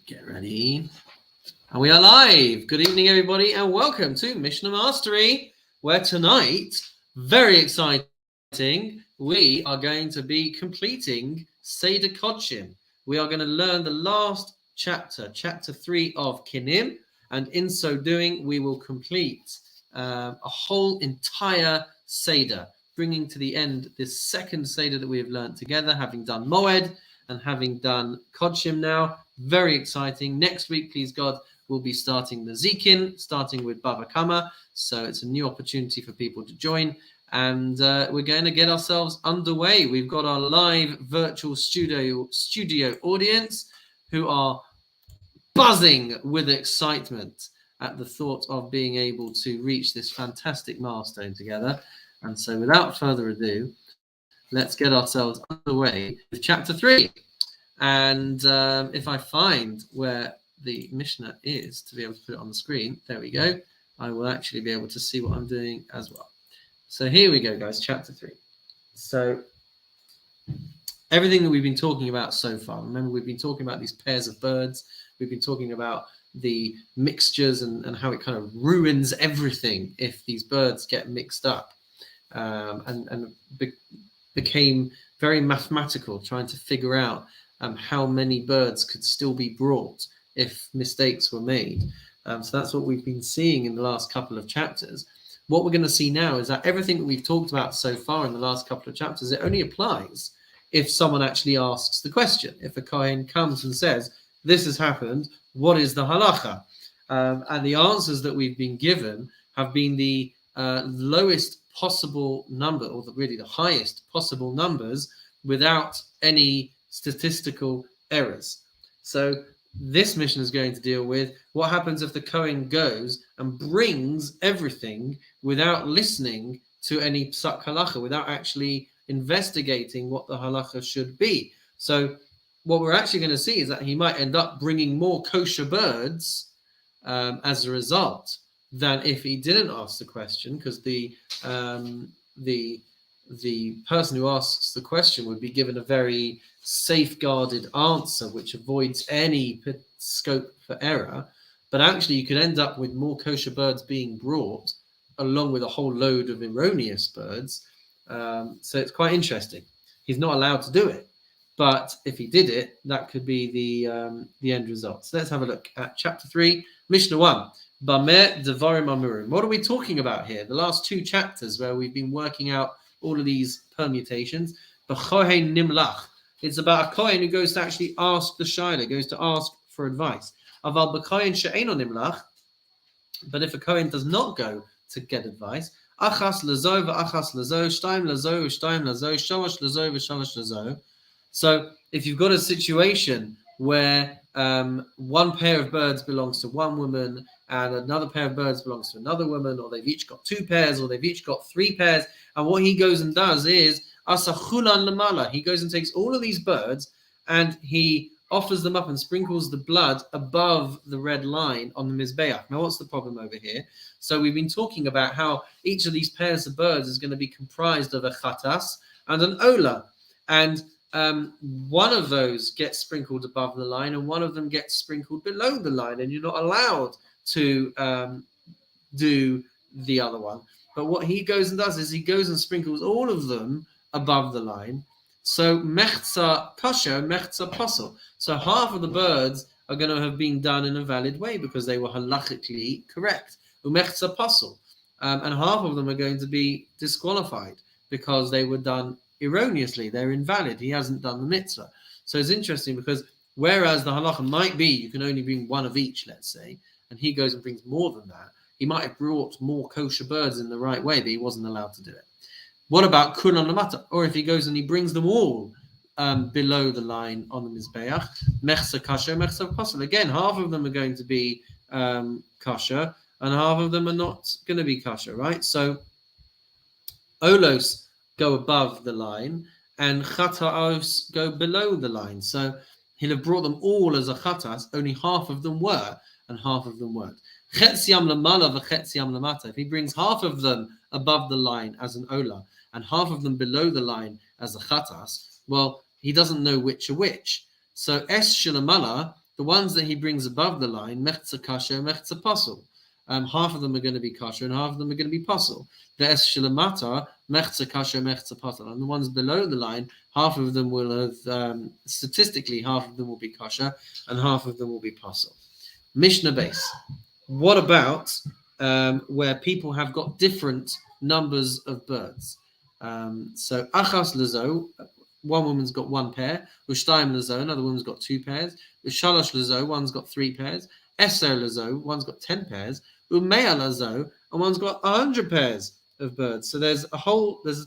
Get ready. And we are live. Good evening, everybody, and welcome to Mishnah Mastery, where tonight, very exciting, we are going to be completing Seder Kodshim. We are going to learn the last chapter, chapter 3 of Kinnim, and in so doing, we will complete a whole entire Seder, bringing to the end this second Seder that we have learned together, having done Moed and having done Kodshim now. Very exciting. Next week, please God, we'll be starting the Zikin, starting with Bava Kama. So it's a new opportunity for people to join. And we're going to get ourselves underway. We've got our live virtual studio audience who are buzzing with excitement at the thought of being able to reach this fantastic milestone together. And so without further ado, let's get ourselves underway with chapter 3. And if I find where the Mishnah is to be able to put it on the screen, there we go. I will actually be able to see what I'm doing as well. So here we go, guys, chapter 3. So everything that we've been talking about so far, remember we've been talking about these pairs of birds. We've been talking about the mixtures and how it kind of ruins everything if these birds get mixed up became very mathematical, trying to figure out how many birds could still be brought if mistakes were made. So that's what we've been seeing in the last couple of chapters. What we're going to see now is that everything that we've talked about so far in the last couple of chapters, it only applies if someone actually asks the question. If a Kohen comes and says, this has happened, what is the halacha? And the answers that we've been given have been the lowest possible number, or really the highest possible numbers, without any statistical errors. So this mission is going to deal with what happens if the Kohen goes and brings everything without listening to any psak halacha, without actually investigating what the halacha should be. So what we're actually going to see is that he might end up bringing more kosher birds as a result than if he didn't ask the question, because the person who asks the question would be given a very safeguarded answer, which avoids any scope for error. But actually, you could end up with more kosher birds being brought, along with a whole load of erroneous birds. So it's quite interesting. He's not allowed to do it, but if he did it, that could be the end result. So let's have a look at chapter 3, Mishnah 1. Bameh Devarim Amurim. What are we talking about here? The last two chapters where we've been working out all of these permutations. B'chohen Nimlach. It's about a Kohen who goes to actually ask the Shaila, goes to ask for advice. Aval b'chohen she'eino Nimlach. But if a Kohen does not go to get advice, Achas lazo v'achas lazo, shtaim lazo v'shtaim lazo, shalosh lazo v'shalosh lazo. So if you've got a situation where one pair of birds belongs to one woman and another pair of birds belongs to another woman, or they've each got 2 pairs, or they've each got 3 pairs, and what he goes and does is asachulan lamala. He goes and takes all of these birds and he offers them up and sprinkles the blood above the red line on the mizbeach. Now, what's the problem over here? So we've been talking about how each of these pairs of birds is going to be comprised of a chatas and an ola, and one of those gets sprinkled above the line and one of them gets sprinkled below the line, and you're not allowed to do the other one. But what he goes and does is he goes and sprinkles all of them above the line. So mechza kasher, mechza pasel. So half of the birds are going to have been done in a valid way because they were halachically correct. Umechza pasel. And half of them are going to be disqualified because they were done erroneously. They're invalid. He hasn't done the mitzvah. So it's interesting because whereas the halacha might be you can only bring one of each, let's say, and he goes and brings more than that, he might have brought more kosher birds in the right way, but he wasn't allowed to do it. What about kulan lamata? Or if he goes and he brings them all below the line on the mizbeach, mechza kasher, mechza pasel. Again, half of them are going to be kosher and half of them are not going to be kosher, right? So olos go above the line and chataos go below the line. So he'll have brought them all as a chatas, only half of them were and half of them weren't. Chetziam lamala v'chetziam lamata. If he brings half of them above the line as an ola and half of them below the line as a chatas, well, he doesn't know which are which. So es shilamala, the The ones that he brings above the line, mechza kasher, mechza pasul. Half of them are going to be kasher and half of them are going to be pasul. The es shilamata, mechza kasher, mechza pasul. And the ones below the line, half of them will have, statistically, half of them will be kasher and half of them will be pasul. Mishnah base. What about where people have got different numbers of birds? So achas lezo, one woman's got one pair. Ushtayim lezo, another woman's got two pairs. Ushalosh lezo, one's got three pairs. Eser lezo, one's got 10 pairs. Umea lezo, and one's got 100 pairs of birds. So there's a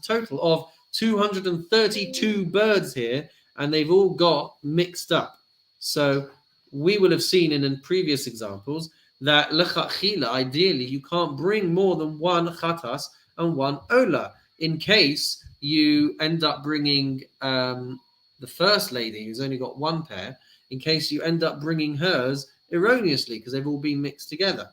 total of 232 birds here, and they've all got mixed up. So we will have seen in previous examples that lechatchila, ideally, you can't bring more than one chatas and one ola. In case you end up bringing the first lady who's only got one pair, in case you end up bringing hers erroneously because they've all been mixed together.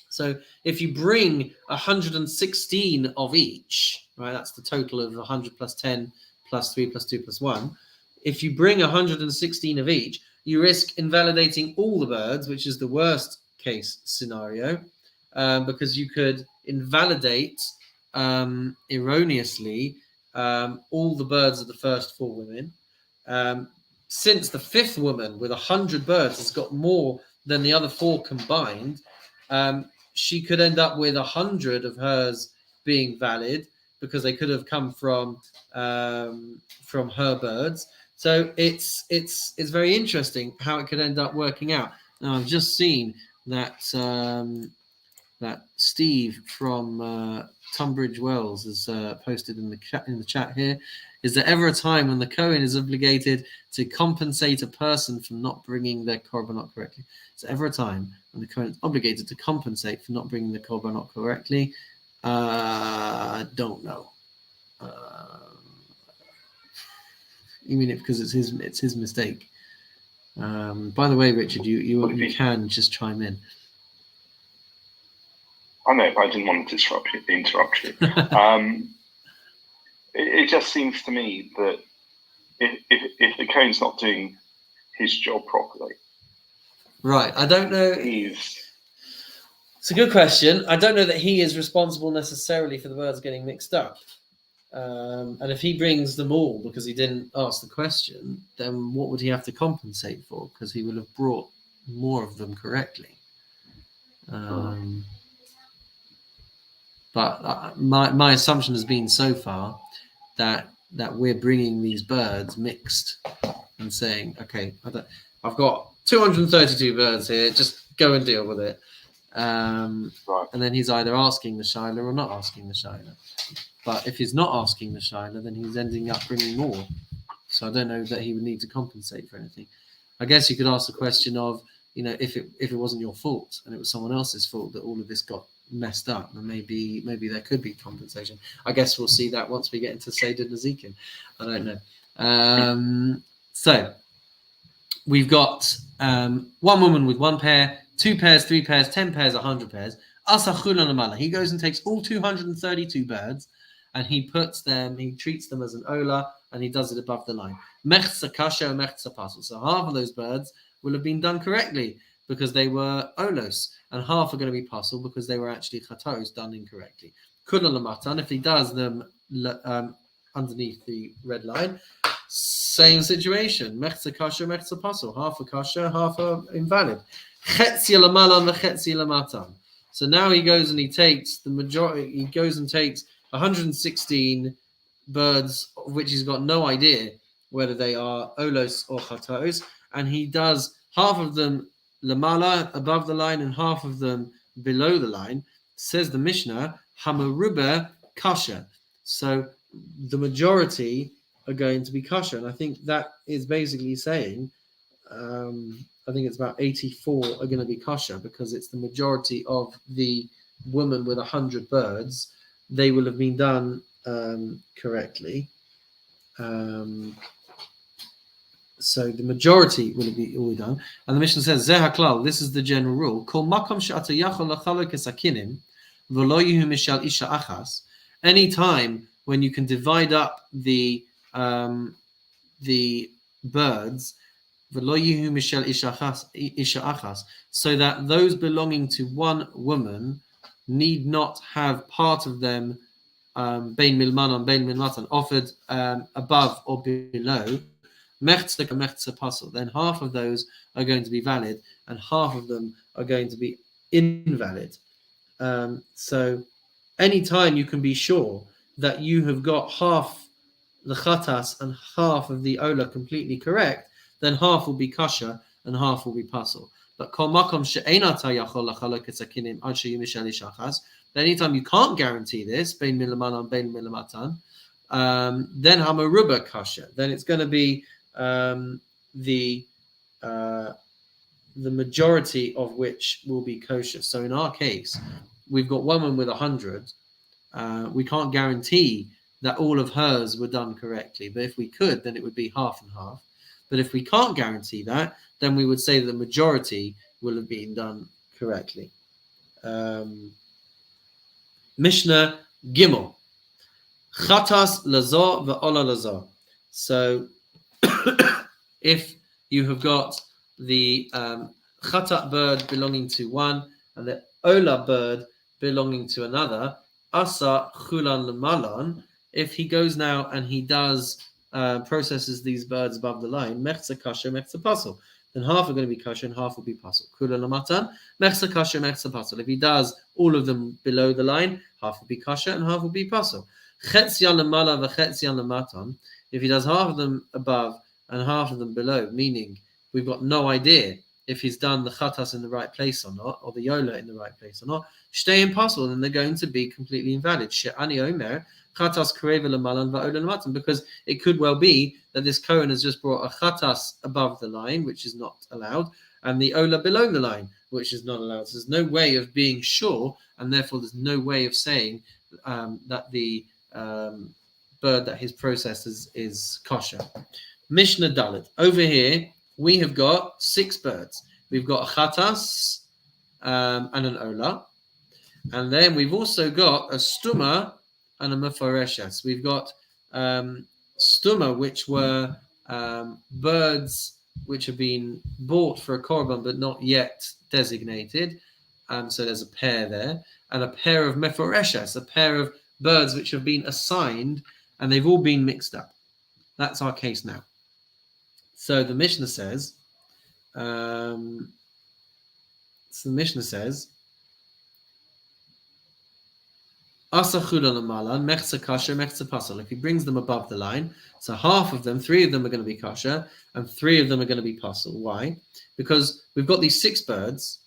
So if you bring 116 of each, right, that's the total of 100 plus 10 plus 3 plus 2 plus 1. If you bring 116 of each, you risk invalidating all the birds, which is the worst case scenario, because you could invalidate erroneously all the birds of the first four women. Since the fifth woman with 100 birds has got more than the other four combined, she could end up with 100 of hers being valid because they could have come from her birds. So it's very interesting how it could end up working out. Now I've just seen that that Steve from Tunbridge Wells has posted in the chat here. Is there ever a time when the Kohen is obligated to compensate a person for not bringing their korbanot correctly? Is there ever a time when the Kohen is obligated to compensate for not bringing the korbanot correctly? Don't know. You mean it because it's his mistake? By the way, Richard, you can just chime in. I know, but I didn't want to interrupt you. It just seems to me that if the Kohen's not doing his job properly, right? I don't know. It's a good question. I don't know that he is responsible necessarily for the birds getting mixed up. And if he brings them all because he didn't ask the question, then what would he have to compensate for? Because he would have brought more of them correctly. But my assumption has been so far that we're bringing these birds mixed and saying, okay, I've got 232 birds here, just go and deal with it. Right. And then he's either asking the Shiloh or not asking the Shiloh. But if he's not asking the Shiloh, then he's ending up bringing more. So I don't know that he would need to compensate for anything. I guess you could ask the question of, if it wasn't your fault and it was someone else's fault that all of this got messed up, and maybe there could be compensation. I guess we'll see that once we get into Seder Nezikin. I don't know. So we've got one woman with one pair, 2 pairs, 3 pairs, 10 pairs, 100 pairs. He goes and takes all 232 birds and he treats them as an ola, and he does it above the line. Mechza kasher, mechza pasul. So half of those birds will have been done correctly because they were olos, and half are going to be pasul because they were actually chatos done incorrectly. Kula lamatan, if he does them underneath the red line, same situation. Mechza kasher, mechza pasul. Half are kasher, half are invalid. Chetzi lamalan v'chetzi lamatan. So now he goes and he takes the majority. He goes and takes 116 birds, of which he's got no idea whether they are olos or chatos, and he does half of them lamala, above the line, and half of them below the line. Says the Mishnah, hamaruba kasha. So the majority are going to be kasha, and I think that is basically saying, I think it's about 84 are going to be kasha because it's the majority of the woman with 100 birds. They will have been done correctly. So the majority will be all done. And the Mishnah says, Zeh haklal, this is the general rule. Kol makom she'ata yachol lachalok es hakinnim, v'lo yihu mishal isha achas. Any time when you can divide up the birds v'lo yihu mishel isha achas, so that those belonging to one woman need not have part of them bein milmanon, bein milmatan, offered above or below. Mechza mechza pasul. Then half of those are going to be valid, and half of them are going to be invalid. So, anytime you can be sure that you have got half the chatas and half of the ola completely correct, then half will be kosher and half will be pasul. But kol makom she'enata yachol lachalok es hakinim ad sheyu mishal ishachas. Anytime you can't guarantee this, bein milamanan, bein milamatan, then hamaruba kosher. Then it's going to be the majority of which will be kosher. So in our case, we've got one with 100. We can't guarantee that all of hers were done correctly, but if we could, then it would be half and half. But if we can't guarantee that, then we would say the majority will have been done correctly. Mishnah Gimel. Chatas lazor ve'ola lazor. So if you have got the chatat bird belonging to one and the ola bird belonging to another, asa chulan lemalon, if he goes now and he does processes these birds above the line, mechza kasher, mechza pasul, then half are going to be kosher and half will be pasul. Kula lamatan, mechza kasher, mechza pasul. If he does all of them below the line, half will be kosher and half will be pasul. Chetzian lamala v'chetzian lamatan. If he does half of them above and half of them below, meaning we've got no idea if he's done the chatas in the right place or not, or the yola in the right place or not, shtei impossible, then they're going to be completely invalid. She'ani omer chatas kareva lamalan va'ola lamatan, because it could well be that this Kohen has just brought a chatas above the line, which is not allowed, and the ola below the line, which is not allowed. So there's no way of being sure, and therefore there's no way of saying that the bird that he's processed is kosher. Mishnah Dalet. Over here, we have got 6 birds. We've got a chatas and an ola. And then we've also got a stuma and a mefareshes. We've got stuma, which were birds which have been bought for a korban but not yet designated. So there's a pair there. And a pair of mefareshes, a pair of birds which have been assigned and they've all been mixed up. That's our case now. So the Mishnah says, if he brings them above the line, so half of them, 3 of them are going to be kosher, and 3 of them are going to be pasul. Why? Because we've got these 6 birds,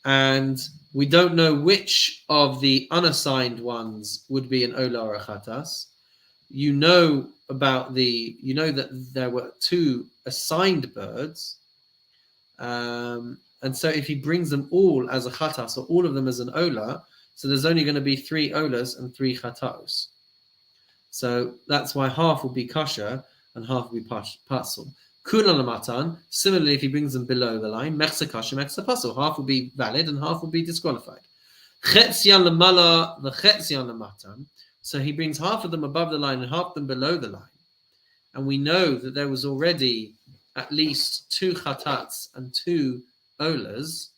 and we don't know which of the unassigned ones would be an ola or a chatas. You know that there were 2 assigned birds, and so if he brings them all as a chatas or all of them as an ola, so there's only going to be 3 olas and 3 chatos. So that's why half will be kosher and half will be pasul. Kulan matan. Similarly, if he brings them below the line, mechza kosher, mechza pasul, half will be valid and half will be disqualified. Chetzian lamala v'chetzian lamatan. So he brings half of them above the line and half of them below the line. And we know that there was already at least 2 chatats and 2 olas,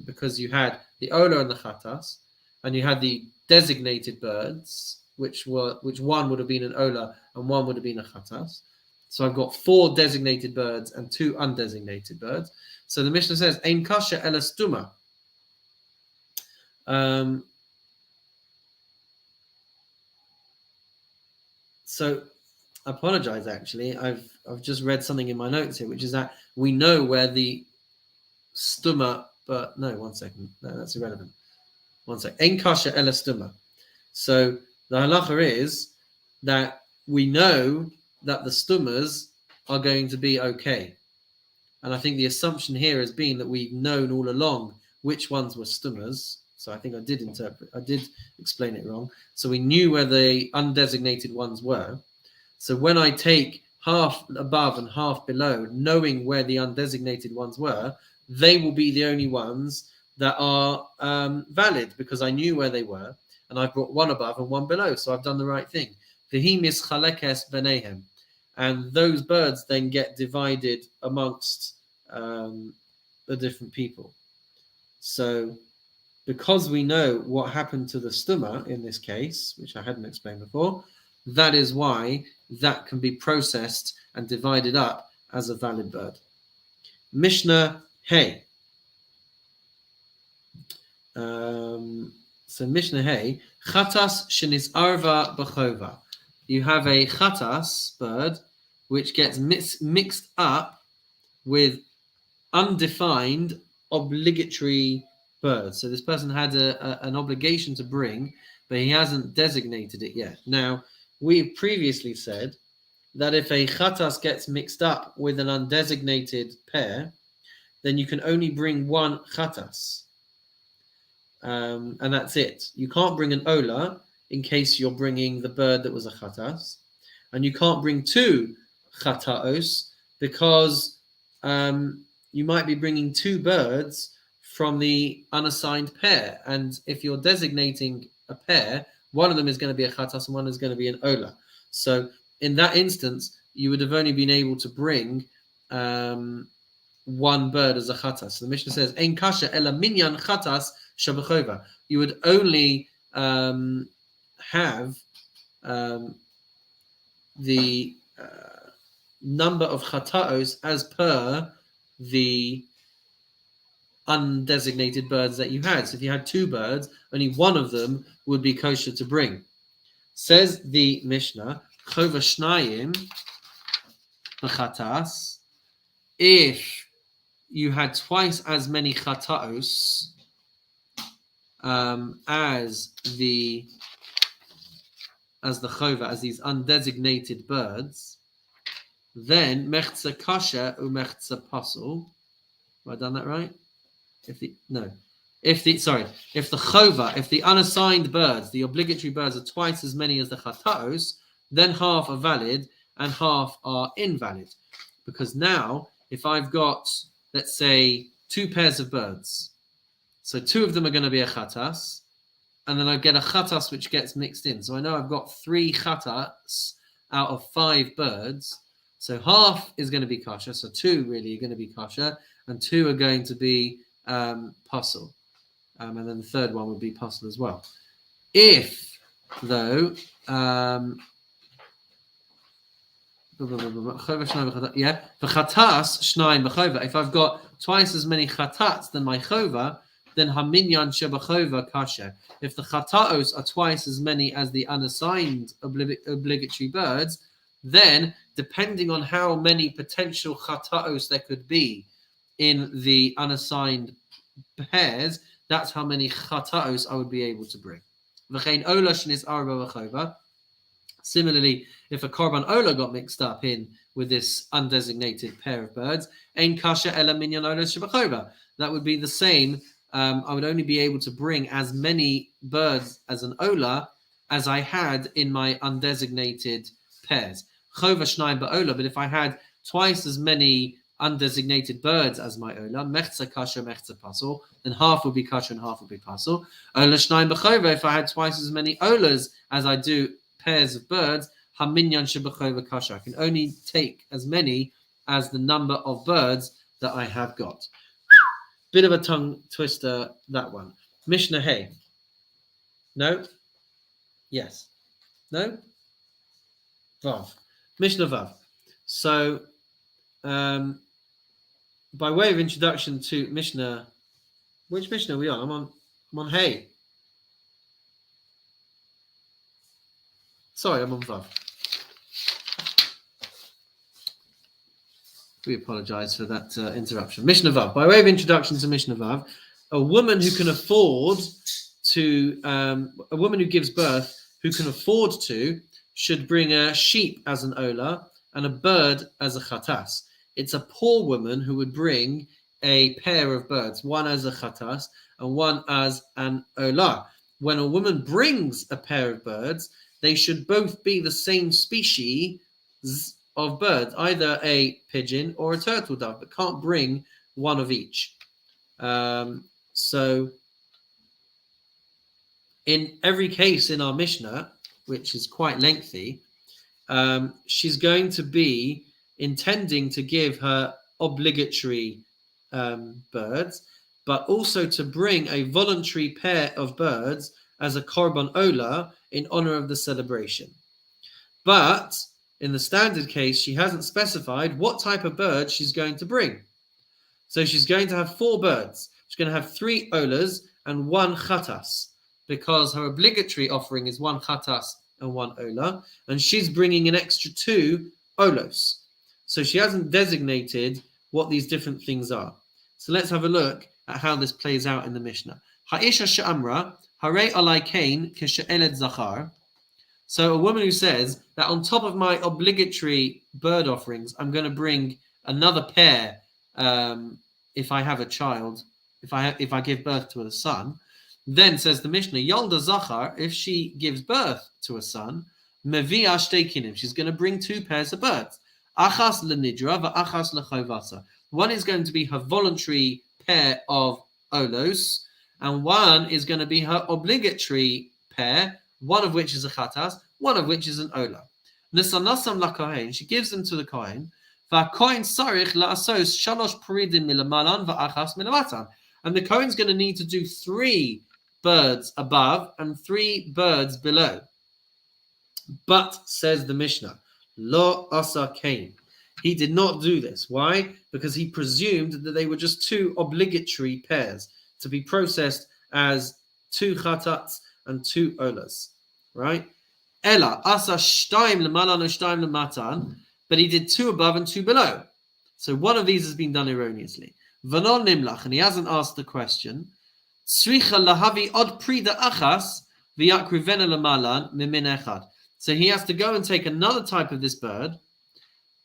because you had the ola and the chatas, and you had the designated birds, which one would have been an ola and one would have been a chatas. So I've got 4 designated birds and 2 undesignated birds. So the Mishnah says, Ein kasha ela stuma. So I apologize, actually. I've just read something in my notes here, which is that we know where the stuma, but no, one second. No, that's irrelevant. One second. Ein kasha ela stuma. So the halacha is that we know that the stumas are going to be okay. And I think the assumption here has been that we've known all along which ones were stumas. So I think I did explain it wrong. So we knew where the undesignated ones were. So when I take half above and half below, knowing where the undesignated ones were, they will be the only ones that are valid, because I knew where they were and I brought one above and one below. So I've done the right thing. V'hi mischalekes b'neihem. and those birds then get divided amongst the different people. So because we know what happened to the stuma in this case, which I hadn't explained before, that is why that can be processed and divided up as a valid bird. Mishnah Hey. So Mishnah Hey, Chatas shenis arva b'chova. You have a chatas bird which gets mixed up with undefined obligatory birds. So this person had an obligation to bring, but he hasn't designated it yet. Now, we've previously said that if a chatas gets mixed up with an undesignated pair, then you can only bring one chatas. And that's it. You can't bring an ola in case you're bringing the bird that was a chatas. And you can't bring two chataos because you might be bringing two birds from the unassigned pair. And if you're designating a pair, one of them is going to be a chatas and one is going to be an ola. So in that instance, you would have only been able to bring one bird as a chatas. So the Mishnah says, Ein kasha ela minyan chatas shabachova. You would only have the number of chataos as per the undesignated birds that you had. So if you had two birds, only one of them would be kosher to bring. Says the Mishnah, chova shnayim b'chatas. If you had twice as many chataos as the chova, as these undesignated birds, then mechza kasha u mechza pasul. Have I done that right? If the chova, if the unassigned birds, the obligatory birds, are twice as many as the chataos, then half are valid and half are invalid. Because now, if I've got, let's say, two pairs of birds, so two of them are going to be a chatas, and then I get a chatas which gets mixed in. So I know I've got three chatas out of 5 birds. So half is going to be kosher. So 2 really are going to be kosher, and 2 are going to be pasul. And then the third one would be pasul as well. If, though, if I've got twice as many chatats than my chova, then haminyan shebachova kasher. If the chataos are twice as many as the unassigned obligatory birds, then depending on how many potential chataos there could be in the unassigned pairs, that's how many chataos I would be able to bring. Similarly, if a korban ola got mixed up in with this undesignated pair of birds, ein kasha ela minyan ola shebachova. That would be the same. I would only be able to bring as many birds as an ola as I had in my undesignated pairs. Chova shnayim ba'ola, but if I had twice as many undesignated birds as my ola, mechza kasha, mechza pasul, then half would be kasha and half would be pasul. Ola shnayim b'chova, if I had twice as many olas as I do pairs of birds, haminyan shebachova kasha. I can only take as many as the number of birds that I have got. Bit of a tongue twister, that one. Mishnah Hey. No? Yes. No? Vav. Mishnah Vav. So, by way of introduction to Mishnah, which Mishnah are we on? I'm on Hey. Sorry, I'm on Vav. We apologize for that interruption. Mishnah Vav. By way of introduction to Mishnah Vav, a woman who can afford to, a woman who gives birth, who can afford to, should bring a sheep as an ola and a bird as a chatas. It's a poor woman who would bring a pair of birds, one as a chatas and one as an ola. When a woman brings a pair of birds, they should both be the same species of birds, either a pigeon or a turtle dove, but can't bring one of each. So in every case in our Mishnah, which is quite lengthy, she's going to be intending to give her obligatory birds, but also to bring a voluntary pair of birds as a korban ola in honor of the celebration. But in the standard case, she hasn't specified what type of bird she's going to bring. So she's going to have 4 birds. She's going to have 3 olas and 1 chatas, because her obligatory offering is 1 chatas and 1 ola, and she's bringing an extra 2 olos. So she hasn't designated what these different things are. So let's have a look at how this plays out in the Mishnah. Ha'isha she'amra, harei alai kain keshe'eled zachar. So a woman who says that on top of my obligatory bird offerings, I'm going to bring another pair if I have a child, if I give birth to a son. Then says the Mishnah, Yolda Zachar, if she gives birth to a son, Mevia shtei kinnim, she's going to bring 2 pairs of birds. Achas lenidra va'achas lechovasa. One is going to be her voluntary pair of olos, and one is going to be her obligatory pair, one of which is a chatas, one of which is an ola. Nisanasam lakahen, she gives them to the kohen. Va'kohen sarich la'asos shalosh paridim milamalan va'achas milamatan. And the kohen's going to need to do 3 birds above and 3 birds below. But, says the Mishnah, lo asa kain. He did not do this. Why? Because he presumed that they were just 2 obligatory pairs to be processed as 2 chatats and 2 olas. Right? Ella asa shtaim lemalan o shtaim lematan. But he did 2 above and 2 below. So one of these has been done erroneously. V'non nimlach, and he hasn't asked the question. Tzricha lahavi od prida achas v'yakrivena lemalan mimin echad. So he has to go and take another type of this bird.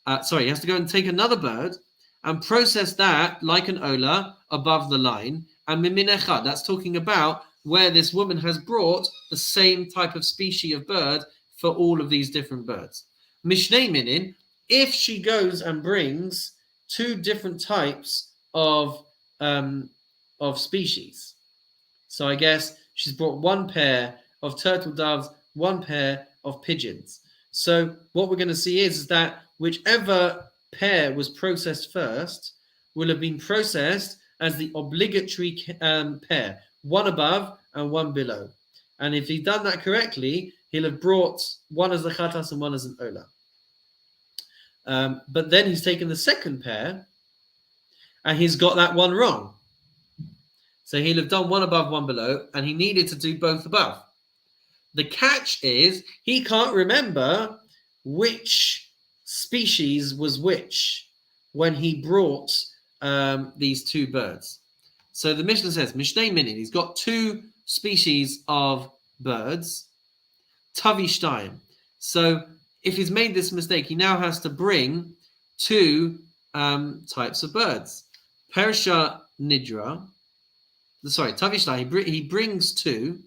He has to go and take another bird and process that like an ola above the line. And mimin echad, that's talking about where this woman has brought the same type of species of bird for all of these different birds. Mishnei minin, if she goes and brings 2 different types of species. So I guess she's brought 1 pair of turtle doves, 1 pair of pigeons. So what we're going to see is that whichever pair was processed first will have been processed as the obligatory pair, 1 above and 1 below. And if he's done that correctly, he'll have brought 1 as a chatas and 1 as an ola. But then he's taken the second pair and he's got that 1 wrong. So he'll have done 1 above, 1 below, and he needed to do both above. The catch is he can't remember which species was which when he brought these 2 birds. So the Mishnah says, Mishnei minin, he's got 2 species of birds, tavi shtayim. So if he's made this mistake, he now has to bring 2 types of birds. Persha nidra, tavi shtayim, he brings 2.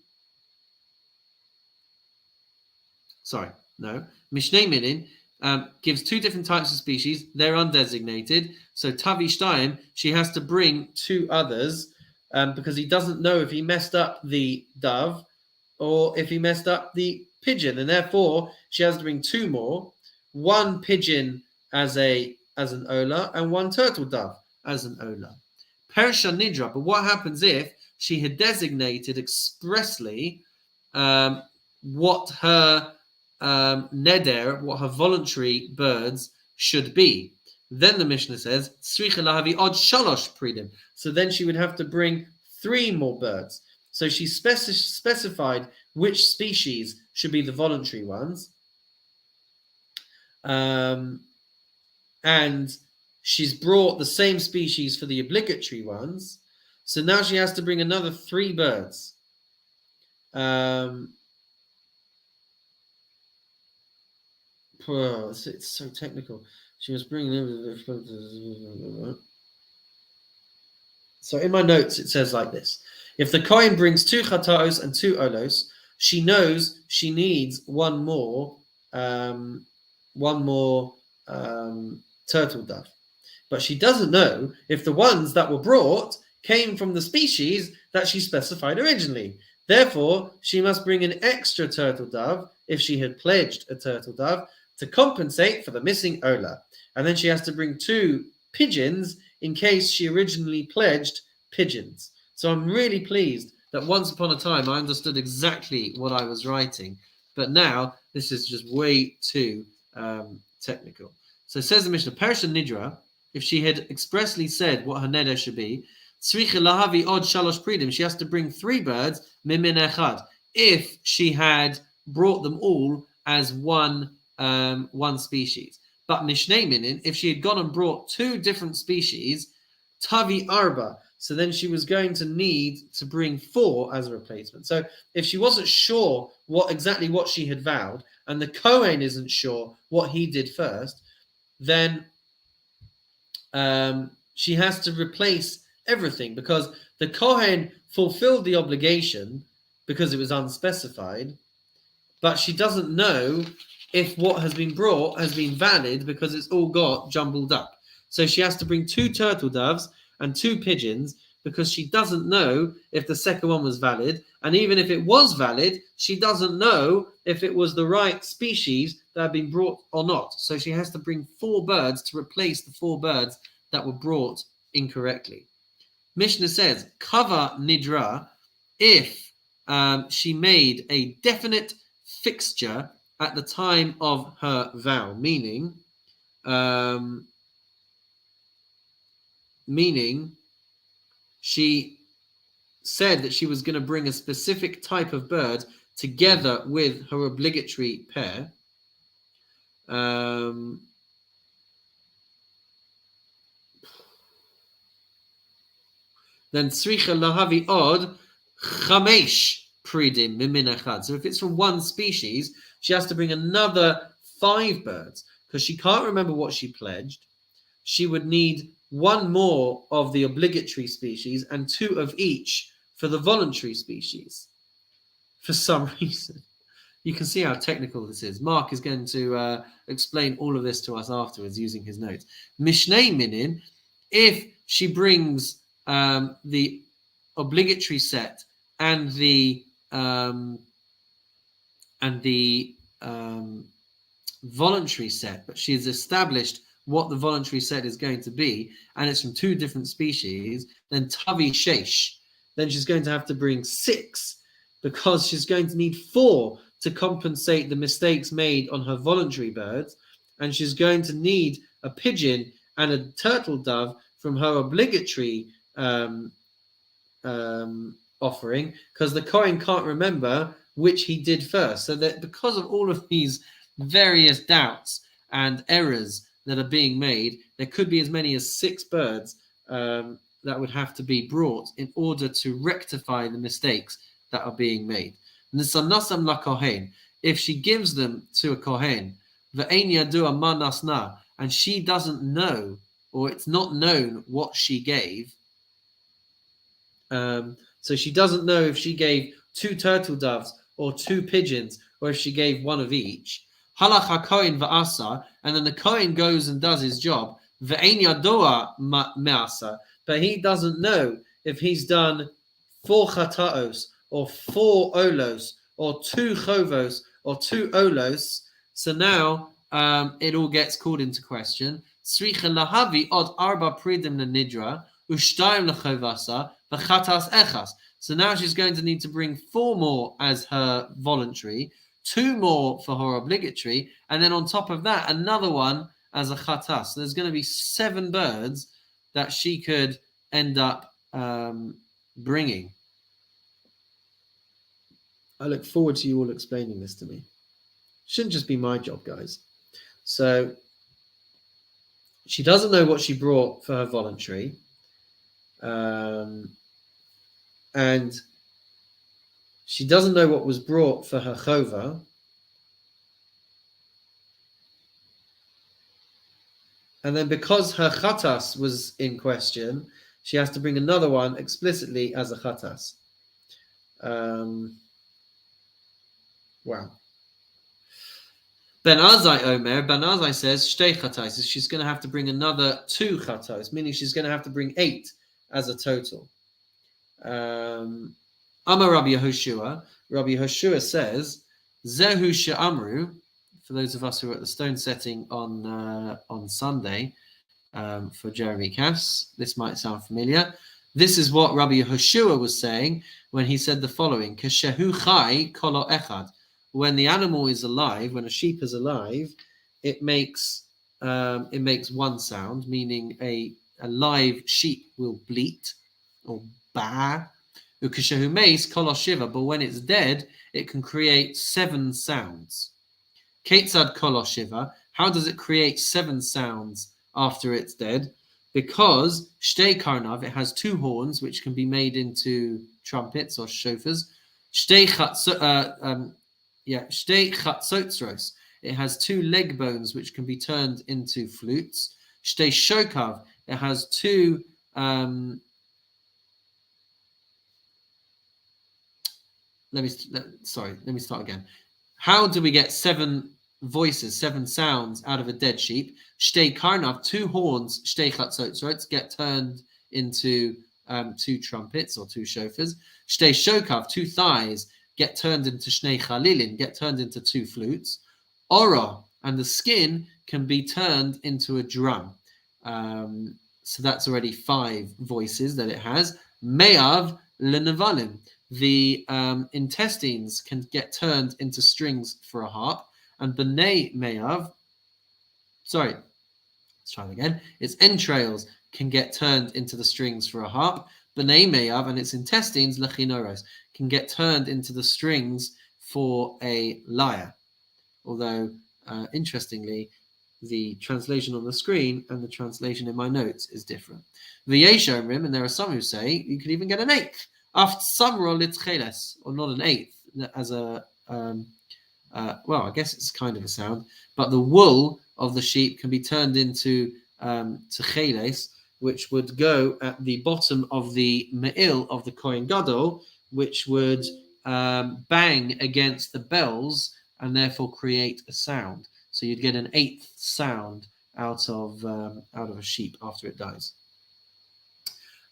Mishnei minin gives 2 different types of species. They're undesignated. So tavi shtayim, she has to bring 2 others because he doesn't know if he messed up the dove or if he messed up the pigeon, and therefore she has to bring 2 more, 1 pigeon as an ola and 1 turtle dove as an ola. Persha nidra. But what happens if she had designated expressly what her neder, what her voluntary birds should be? Then the Mishnah says, Tzricha lahavi od shalosh pridim. So then she would have to bring 3 more birds. So she specified which species should be the voluntary ones. And she's brought the same species for the obligatory ones. So now she has to bring another 3 birds. It's so technical. She was bringing them. So in my notes, it says like this. If the kohen brings 2 chataos and 2 olos, she knows she needs 1 more turtle dove. But she doesn't know if the ones that were brought came from the species that she specified originally. Therefore, she must bring an extra turtle dove, if she had pledged a turtle dove, to compensate for the missing Ola. And then she has to bring 2 pigeons in case she originally pledged pigeons. So I'm really pleased that once upon a time I understood exactly what I was writing, but now this is just way too technical. So it says the Mishnah, Perisha Nidra, if she had expressly said what her neder should be, Tzricha lahavi od shalosh pridim, she has to bring 3 birds, mimin echad, if she had brought them all as one species. But mishnei minin, if she had gone and brought 2 different species, tavi arba, so then she was going to need to bring 4 as a replacement. So if she wasn't sure exactly what she had vowed, and the Kohen isn't sure what he did first, then she has to replace everything, because the Kohen fulfilled the obligation because it was unspecified, but she doesn't know if what has been brought has been valid because it's all got jumbled up. So she has to bring 2 turtle doves and 2 pigeons because she doesn't know if the second one was valid. And even if it was valid, she doesn't know if it was the right species that had been brought or not. So she has to bring 4 birds to replace the 4 birds that were brought incorrectly. Mishnah says, Kava Nidra, if she made a definite fixture at the time of her vow, meaning she said that she was going to bring a specific type of bird together with her obligatory pair. Then tzricha lahavi od chamesh pridim mimin echad. So if it's from one species, she has to bring another 5 birds because she can't remember what she pledged. She would need 1 more of the obligatory species and 2 of each for the voluntary species. For some reason, you can see how technical this is. Mark is going to explain all of this to us afterwards using his notes. Mishnei minin, if she brings the obligatory set and the voluntary set, but she's established what the voluntary set is going to be, and it's from 2 different species, then tavi sheish, then she's going to have to bring 6 because she's going to need 4 to compensate the mistakes made on her voluntary birds, and she's going to need a pigeon and a turtle dove from her obligatory offering, because the Kohen can't remember which he did first. So that because of all of these various doubts and errors that are being made, there could be as many as 6 birds that would have to be brought in order to rectify the mistakes that are being made. Nisanasam la kohen, if she gives them to a kohen, ve'ein yadua ma nasna, and she doesn't know, or it's not known what she gave. So she doesn't know if she gave 2 turtle doves or 2 pigeons, or if she gave 1 of each. Halach hakohen va'asa, and then the kohen goes and does his job. Ve'ein yadoa me'asa, but he doesn't know if he's done 4 chataos or 4 olos or 2 chovos or 2 olos. So now it all gets called into question. Tzricha lahavi od arba pridim lenidra u'shtayim lechovasa v'chatas echas. So now she's going to need to bring 4 more as her voluntary, 2 more for her obligatory, and then on top of that, another one as a chatas. So there's going to be 7 birds that she could end up bringing. I look forward to you all explaining this to me. Shouldn't just be my job, guys. So she doesn't know what she brought for her voluntary. And she doesn't know what was brought for her chova. And then because her chatas was in question, she has to bring another one explicitly as a chatas. Wow. Ben Azai Omer, Ben Azai says, Shtei chatos, she's going to have to bring another 2 chatos, meaning she's going to have to bring 8 as a total. Amar Rabbi Yehoshua, Rabbi Yehoshua says, Zehu she'amru, for those of us who are at the stone setting on Sunday for Jeremy Cass, this might sound familiar. This is what Rabbi Yehoshua was saying when he said the following: Keshehu chai kolo echad. When the animal is alive, when a sheep is alive, it makes one sound, meaning a live sheep will bleat or baa. Ukeshehu meis kolo shiva. But when it's dead, it can create 7 sounds. Ketzad kolo shiva. How does it create 7 sounds after it's dead? Because shtei karnav, it has 2 horns which can be made into trumpets or shofars. Shtei chatzotzros, it has 2 leg bones which can be turned into flutes. Shtei shokav, it has 2 let me start again. How do we get 7 voices, 7 sounds out of a dead sheep? Shtei karnav, 2 horns, shtei chatzotzros, get turned into 2 trumpets or 2 shofars. Shtei shokav, 2 thighs, get turned into shnei chalilin, get turned into 2 flutes. Ora, and the skin can be turned into a drum. So that's already 5 voices that it has. Me'av lenevalim, the intestines can get turned into strings for a harp. And b'nei me'av, sorry, let's try it again. Its entrails can get turned into the strings for a harp. B'nei me'av, and its intestines, lechinoros, can get turned into the strings for a lyre. Although, interestingly, the translation on the screen and the translation in my notes is different. V'yesh omrim, and there are some who say you could even get an 8th. Aft samro litcheles, or not an 8th, as a well, I guess it's kind of a sound, but the wool of the sheep can be turned into tcheles, which would go at the bottom of the me'il of the Kohen Gadol, which would bang against the bells and therefore create a sound. So you'd get an 8th sound out of a sheep after it dies.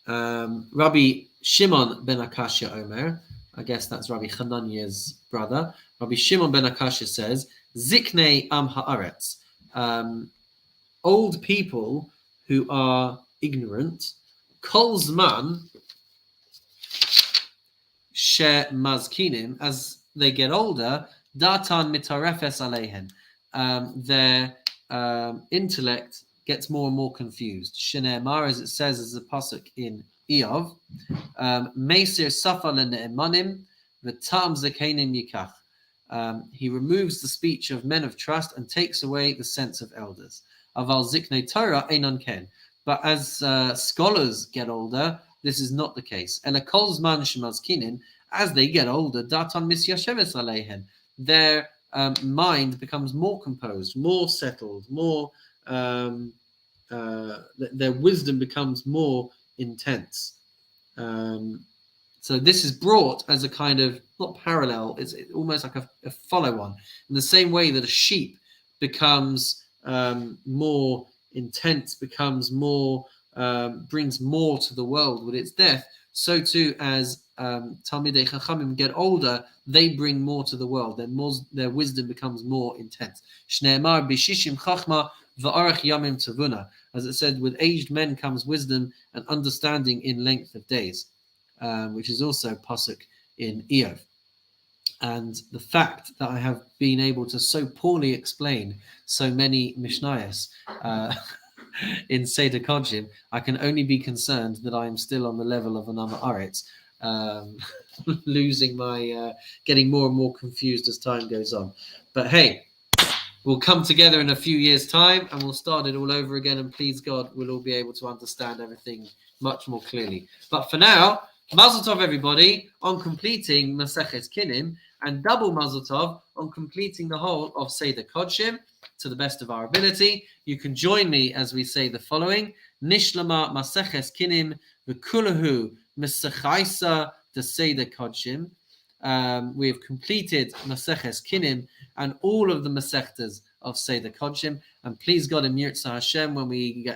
Rabbi Shimon ben Akashya Omer, I guess that's Rabbi Hananiah's brother. Rabbi Shimon ben Akashya says, Ziknei am haaretz, old people who are ignorant, kol zman she mazkinim, as they get older, datan mitarefes aleihen, their intellect gets more and more confused. Shene'emar, as it says as a pasuk in Iyov, Meisir safa le'ne'emanim v'tam zakenim yikach. He removes the speech of men of trust and takes away the sense of elders. Aval ziknei Torah einon ken. But as scholars get older, this is not the case. Ela kol zman shemazkinin, as they get older, datan misyasheves aleihen, their mind becomes more composed, more settled, more their wisdom becomes more intense. So this is brought as a kind of, not parallel, it's almost like a follow-on. In the same way that a sheep becomes more intense, becomes more, brings more to the world with its death, so too as Talmidei Chachamim get older, they bring more to the world. Their wisdom becomes more intense. Shne'emar b'shishim chachma v'arach yamim tavuna. As it said, with aged men comes wisdom and understanding in length of days, which is also pasuk in Iyov. And the fact that I have been able to so poorly explain so many Mishnayos in Seder Kodshim, I can only be concerned that I am still on the level of an Amma Aretz, losing my, getting more and more confused as time goes on. But hey, we'll come together in a few years' time and we'll start it all over again, and please God, we'll all be able to understand everything much more clearly. But for now, Mazel Tov everybody on completing Maseches Kinnim, and double Mazel Tov on completing the whole of Seder Kodshim to the best of our ability. You can join me as we say the following: Nishlama Maseches Kinnim v'kulahu Mesechaisa de Seder Kodshim. We have completed Maseches Kinnim and all of the Masechtas of Seder Kodshim. And please God, in Yirtzeh Hashem, when we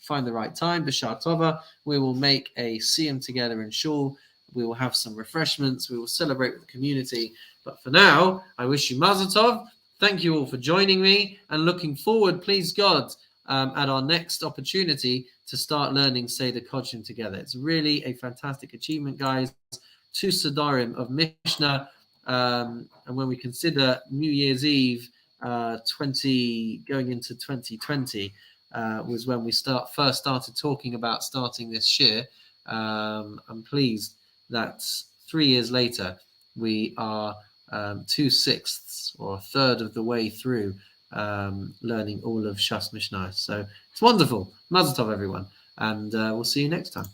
find the right time, B'Shar Tova, we will make a siyum together in Shul. We will have some refreshments. We will celebrate with the community. But for now, I wish you Mazel Tov. thank you all for joining me, and looking forward, please God, at our next opportunity to start learning Seder Kodshim together. It's really a fantastic achievement, guys. 2 Sedarim of Mishnah, and when we consider New Year's Eve, going into 2020, was when we first started talking about starting this shir. I'm pleased that 3 years later we are 2/6 or a third of the way through learning all of Shas Mishnah. So it's wonderful. Mazel tov, everyone, and we'll see you next time.